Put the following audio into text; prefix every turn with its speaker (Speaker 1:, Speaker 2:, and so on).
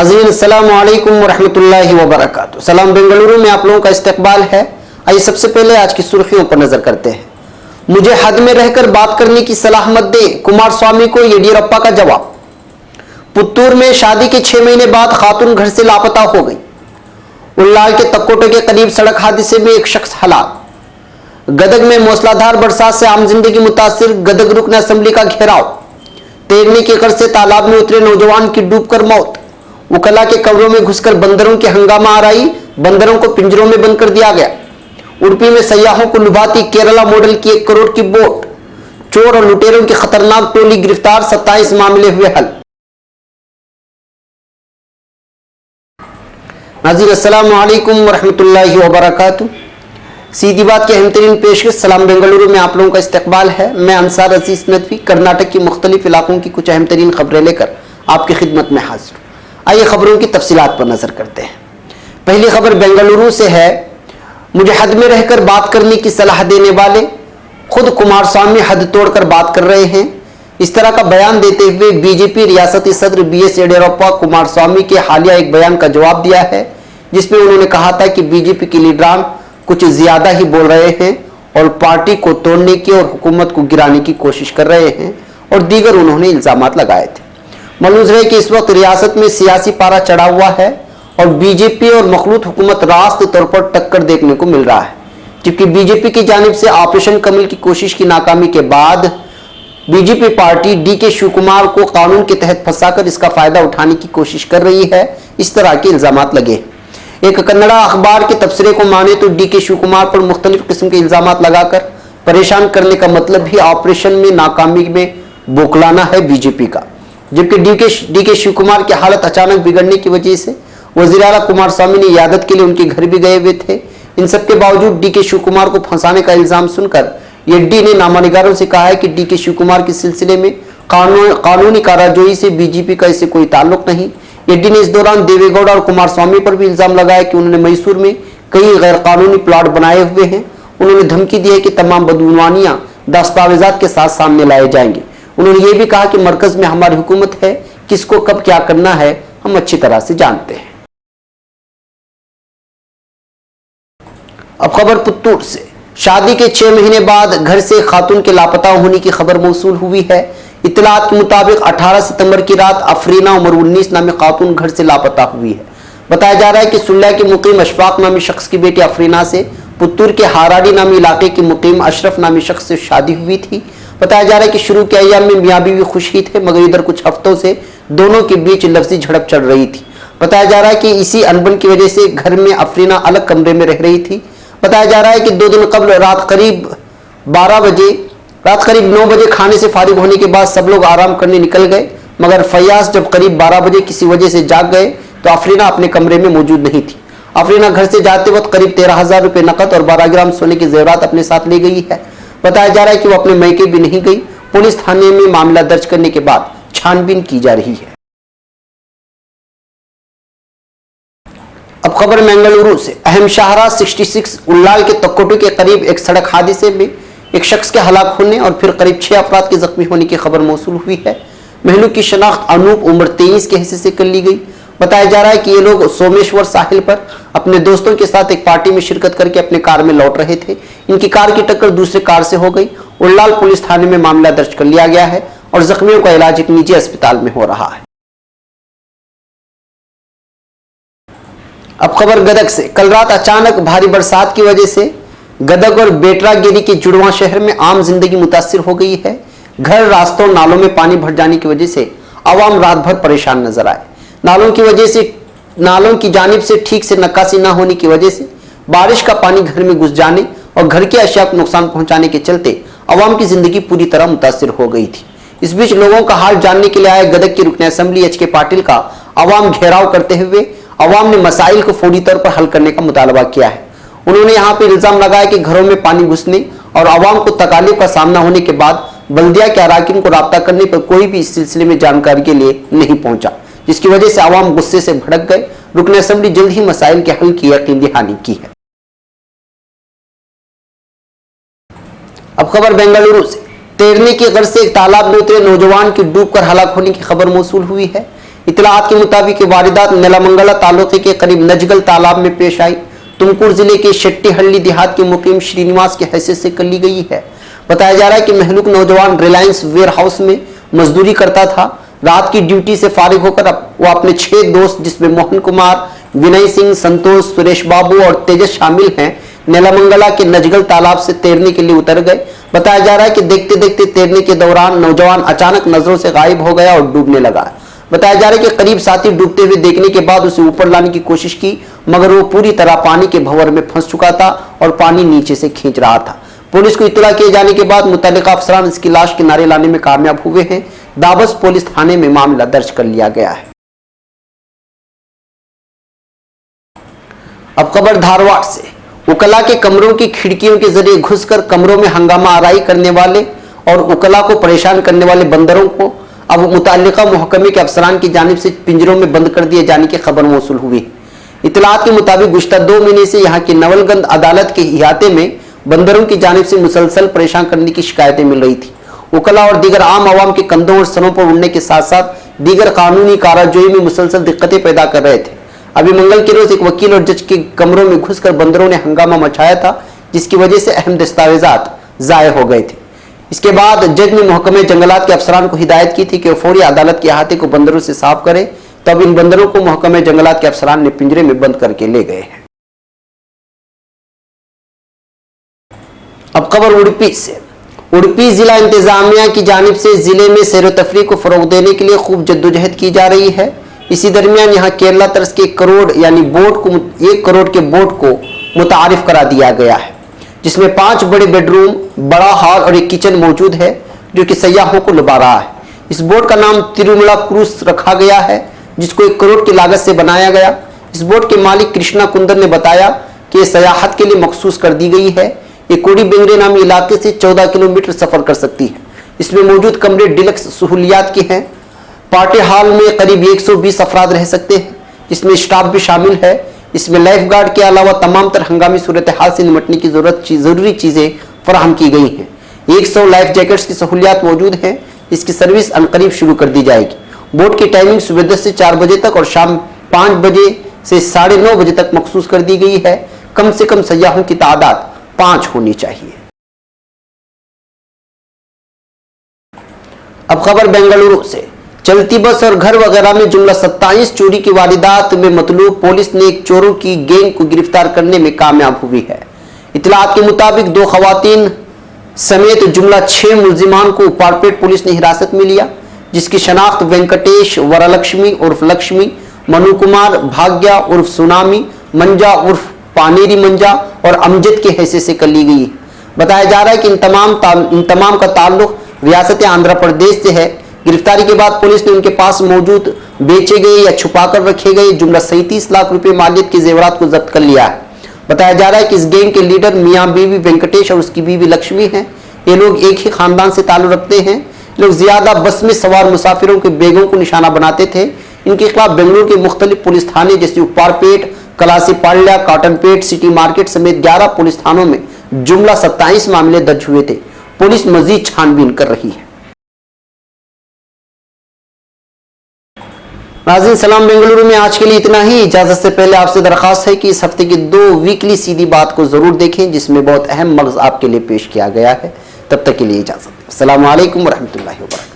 Speaker 1: नाज़रीन अस्सलामु अलैकुम वरहमतुल्लाहि वबरकातुहू। सलाम बेंगलुरु में आप लोगों का इस्तकबाल है। आइए सबसे पहले आज की सुर्खियों पर नजर करते हैं। मुझे हद में रहकर बात करने की सलाह मत दे, कुमारस्वामी को येडियुरप्पा का जवाब। पुत्तूर में शादी के 6 महीने बाद खातून घर से लापता हो गई। उल्लाल के तक्कोटे के करीब सड़क हादसे में एक शख्स हलाक। गदग में मूसलाधार बरसात से आम जिंदगी मुतासिर, गदग रुकन असेंबली का घेराव। तैरने के गर्ज से तालाब में उतरे नौजवान की डूबकर मौत। उकला के कब्रों में घुसकर बंदरों की हंगामा आराई, बंदरों को पिंजरों में बंद कर दिया गया। उडुपी में सयाहों को लुभाती केरला मॉडल की 1 करोड़ की बोट। चोर और लुटेरों की खतरनाक टोली गिरफ्तार, 27 मामले हुए हल। नाज़रीन अस्सलामु अलैकुम वरहमतुल्लाहि वबरकातुहू। सीधी बात की अहम तरीन पेशकश। सलाम बेंगलुरु में आप लोगों का इस्तकबाल है। मैं अंसार अजीज नदवी कर्नाटक की मुख्तलिफ इलाकों की कुछ अहम तरीन खबरें लेकर आपकी खिदमत में हाजिर हूं। आइए खबरों की तफसीलात पर नजर करते हैं। पहली खबर बेंगलुरु से है। मुझे हद में रहकर बात करने की सलाह देने वाले खुद कुमारस्वामी हद तोड़कर बात कर रहे हैं। इस तरह का बयान देते हुए बीजेपी रियासती सदर BS येडियुरप्पा कुमारस्वामी के हालिया एक बयान का जवाब दिया है, जिसमें उन्होंने कहा था कि बीजेपी के लीडरान कुछ ज्यादा ही बोल रहे हैं और पार्टी को तोड़ने की और हुकूमत को गिराने की कोशिश कर रहे हैं, और दीगर उन्होंने इल्जामात लगाए थे। मलूज है कि इस वक्त रियासत में सियासी पारा चढ़ा हुआ है और बीजेपी और मखलूत हुकूमत रास्त तौर पर टक्कर देखने को मिल रहा है। जबकि बीजेपी की जानिब से ऑपरेशन कमल की कोशिश की नाकामी के बाद बीजेपी पार्टी DK शिवकुमार को कानून के तहत फंसाकर इसका फायदा उठाने की कोशिश कर रही है। इस तरह के इल्जामात लगे। एक कन्नड़ा अखबार के तबसरे को माने तो DK शिवकुमार पर मुख्तलिफ किस्म के इल्जामात लगाकर परेशान करने का मतलब भी ऑपरेशन में नाकामी में बौखलाना है बीजेपी का। जबकि DK शिवकुमार की हालत अचानक बिगड़ने की वजह से वज़ीर आला कुमारस्वामी ने इयादत के लिए उनके घर भी गए हुए थे। इन सबके बावजूद DK शिवकुमार को फंसाने का इल्जाम सुनकर येड्डी ने नामानिगारों से कहा है कि DK शिवकुमार के सिलसिले में कानूनी काराजोई से बीजेपी का इससे कोई ताल्लुक नहीं। येड्डी ने इस दौरान देवेगौड़ा और कुमारस्वामी पर भी इल्जाम लगाया कि उन्होंने मैसूर में कई गैर कानूनी प्लॉट बनाए हुए हैं। उन्होंने धमकी दी है कि तमाम बदगुमानियां दस्तावेजात के साथ सामने लाए जाएंगे। उन्होंने ये भी कहा कि मरकज में हमारी हुकूमत है, किसको कब क्या करना है हम अच्छी तरह से जानते हैं। अब खबर पुत्तूर से। शादी के 6 महीने बाद घर से खातून के लापता होने की खबर मौसूल हुई है। इत्तलात के मुताबिक 18 सितंबर की रात अफरीना उम्र 19 नामी खातून घर से लापता हुई है। बताया जा रहा है कि सुल्ला के मुकीम अशफाक नामी शख्स की बेटी अफरीना से पुत्तूर के हाराडी नामी इलाके के मुकीम अशरफ नामी शख्स से शादी हुई थी। बताया जा रहा है कि शुरू के अय्याम में मियां बीवी खुश ही थे, मगर इधर कुछ हफ्तों से दोनों के बीच लफ्जी झड़प चल रही थी। बताया जा रहा है कि इसी अनबन की वजह से घर में अफरीना अलग कमरे में रह रही थी। बताया जा रहा है कि 2 दिन कबल रात करीब 9 बजे खाने से फारिग होने के बाद सब लोग आराम करने निकल गए, मगर फयाज जब करीब 12 बजे किसी वजह से जाग गए तो अफरीना अपने कमरे में मौजूद नहीं थी। अफरीना घर से जाते वक्त करीब 13,000 रुपए नकद और 12 ग्राम सोने के जेवरात अपने साथ ले गई है। बताया जा रहा है कि वो अपने मैके भी नहीं गई। पुलिस थाने में मामला दर्ज करने के बाद छानबीन की जा रही है। अब खबर बेंगलुरु से। अहम शाहरा 66 उल्लाल के तक्कोटू के करीब एक सड़क हादसे में एक शख्स के हलाक होने और फिर करीब 6 अफराद के जख्मी होने की खबर मौसूल हुई है। महलू की शनाख्त अनूप उम्र 23 के हिस्से से कर ली गई। बताया जा रहा है कि ये लोग सोमेश्वर साहिल पर अपने दोस्तों के साथ एक पार्टी में शिरकत करके अपने कार में लौट रहे थे। इनकी कार की टक्कर दूसरे कार से हो गई। उल्लाल पुलिस थाने में मामला दर्ज कर लिया गया है और जख्मियों का इलाज एक निजी अस्पताल में हो रहा है। अब खबर गदग से। कल रात अचानक भारी बरसात की वजह से गदग और बेटरागिरी के जुड़वा शहर में आम जिंदगी मुतासिर हो गई है। घर, रास्तों, नालों में पानी भर जाने की वजह से आवाम रात भर परेशान नजर आए। नालों की जानिब से ठीक से नक्काशी न होने की वजह से बारिश का पानी घर में घुस जाने और घर के अशिया को नुकसान पहुंचाने के चलते आवाम की जिंदगी पूरी तरह मुतासिर हो गई थी। इस बीच लोगों का हाल जानने के लिए आए गदग के रुकन असेंबली HK पाटिल का आवाम घेराव करते हुए आवाम ने मसाइल को फौरी तौर पर हल करने का मुतालबा किया है। उन्होंने यहाँ पर इल्जाम लगाया कि घरों में पानी घुसने और आवाम को तकालीफ का सामना होने के बाद बल्दिया के अराकीन को राब्ता करने पर कोई भी इस सिलसिले में जानकारी के लिए नहीं पहुंचा, जिसकी वजह से आवाम गुस्से से भड़क गए। रुकन असेंबली जल्द ही मसाइल के हल की यकीन दहानी की है। अब खबर बेंगलुरु से। तैरने की गर्ज से एक तालाब में उतरे नौजवान की डूबकर हलाक होने की खबर मौसूल हुई है। इतलात के मुताबिक वारदात नेलामंगला तालुके के करीब नजगल तालाब में पेश आई। तुमकुर जिले के शेट्टीहल्ली देहात के मुकीम श्रीनिवास की हैसियत से कर ली गई है। बताया जा रहा है कि महलूक नौजवान रिलायंस वेयर हाउस में मजदूरी करता था। रात की ड्यूटी से फारिग होकर वो अपने 6 दोस्त जिसमें मोहन कुमार, विनय सिंह, संतोष, सुरेश बाबू और तेजस शामिल हैं, नेलामंगला के नजगल तालाब से तैरने के लिए उतर गए। बताया जा रहा है कि देखते देखते तैरने के दौरान नौजवान अचानक नजरों से गायब हो गया और डूबने लगा। बताया जा रहा है कि करीब साथी डूबते हुए देखने के बाद उसे ऊपर लाने की कोशिश की, मगर वो पूरी तरह पानी के भंवर में फंस चुका था और पानी नीचे से खींच रहा था। पुलिस को इत्तला किए जाने के बाद मुतल्लिका अफसरान इसकी लाश किनारे लाने में कामयाब हुए हैं। दाबस पुलिस थाने में मामला दर्ज कर लिया गया है। अब खबर धारवाड़ से। उकला के कमरों की खिड़कियों के जरिए घुसकर कमरों में हंगामा आराई करने वाले और उकला को परेशान करने वाले बंदरों को अब मुतल्लिका महकमे के अफसरान की जानिब से पिंजरों में बंद कर दिए जाने की खबर मौसूल हुई। इतलात के मुताबिक गुज़श्ता 2 महीने से यहाँ की नवलगंज अदालत के इहाते में बंदरों की जानिब से मुसलसल परेशान करने की शिकायतें मिल रही थी। उकला और दीगर आम आवाम के कंधों और सरों पर उड़ने के साथ साथ दीगर कानूनी कारवाई में मुसलसल दिक्कतें पैदा कर रहे थे। अभी मंगल के रोज एक वकील और जज के कमरों में घुसकर बंदरों ने हंगामा मचाया था, जिसकी वजह से अहम दस्तावेजात ज़ाये हो गए थे। इसके बाद जज ने महकमे जंगलात के अफसरान को हिदायत की थी कि फौरी अदालत के अहाते को बंदरों से साफ करें। तब इन बंदरों को महकमे जंगलात के अफसरान ने पिंजरे में बंद करके ले गए हैं। अब खबर उडुपी से। उडुपी जिला इंतजामिया की जानिब से जिले में सैर तफरीह को फरोग देने के लिए खूब जद्दोजहद की जा रही है। इसी दरमियान यहाँ केरला तर्ज के 1 करोड़ यानी बोट को 1 करोड़ के बोट को मुतारिफ करा दिया गया है, जिसमें 5 बड़े बेडरूम, बड़ा हॉल और एक किचन मौजूद है, जो कि सयाहों को लुभा रहा है। इस बोट का नाम तिरुमला क्रूज रखा गया है, जिसको 1 करोड़ की लागत से बनाया गया। इस बोट के मालिक कृष्णा कुंदर ने बताया कि यह सयाहत के लिए मखसूस कर दी गई है। ये कोडी बेंगरे नामी इलाके से 14 किलोमीटर सफर कर सकती है। इसमें मौजूद कमरे डिलक्स सहूलियात के हैं। पार्टी हॉल में करीब 120 अफराद रह सकते हैं, जिसमें स्टाफ भी शामिल है। इसमें लाइफ गार्ड के अलावा तमाम तरह हंगामी सूरत हाल से निपटने की जरूरी चीजें फराहम की गई हैं। 100 लाइफ जैकेट्स की सहूलियात मौजूद हैं। इसकी सर्विस अनकरीब शुरू कर दी जाएगी। बोट की टाइमिंग सुबह 10 से 4 बजे तक और शाम 5 बजे से 9:30 बजे तक मखसूस कर दी गई है। कम से कम सयाहों की तादाद 5 होनी चाहिए। अब खबर बेंगलुरु से। चलती बस और घर वगैरह में जुमला 27 चोरी की वारदात में मतलूब पुलिस ने एक चोरों की गैंग को गिरफ्तार करने में कामयाब हुई है। इतलात के मुताबिक 2 खवातीन समेत जुमला 6 मुलजिमान को उपारपेट पुलिस ने हिरासत में लिया, जिसकी शनाख्त वेंकटेश वरलक्ष्मी उर्फ लक्ष्मी, मनु कुमार भाग्या उर्फ सुनामी, मंजा उर्फ पानेरी मंजा और अमजद की हैसियत से कर ली गई है। बताया जा रहा है कि इन तमाम का ताल्लुक रियासत आंध्र प्रदेश से है। गिरफ्तारी के बाद पुलिस ने उनके पास मौजूद बेचे गए या छुपाकर रखे गए जुमला 37 लाख रुपए मालियत के जेवरात को जब्त कर लिया है। बताया जा रहा है कि इस गैंग के लीडर मियां बीवी वेंकटेश और उसकी बीवी लक्ष्मी हैं। ये लोग एक ही खानदान से ताल्लुक रखते हैं। लोग ज्यादा बस में सवार मुसाफिरों के बैगों को निशाना बनाते थे। इनके खिलाफ बेंगलुरु के मुख्तलिफ पुलिस थाने जैसे उपारपेट, कलासीपाल्या, कॉटनपेट, सिटी मार्केट समेत 11 पुलिस थानों में जुमला 27 मामले दर्ज हुए थे। पुलिस मजीद छानबीन कर रही है। नाज़रीन सलाम, बेंगलुरु में आज के लिए इतना ही। इजाजत से पहले आपसे दरखास्त है कि इस हफ्ते की 2 वीकली सीधी बात को जरूर देखें, जिसमें बहुत अहम मगज़ आपके लिए पेश किया गया है। तब तक के लिए इजाजत। अस्सलामु अलैकुम वरहमतुल्लाहि वबरकातुहू।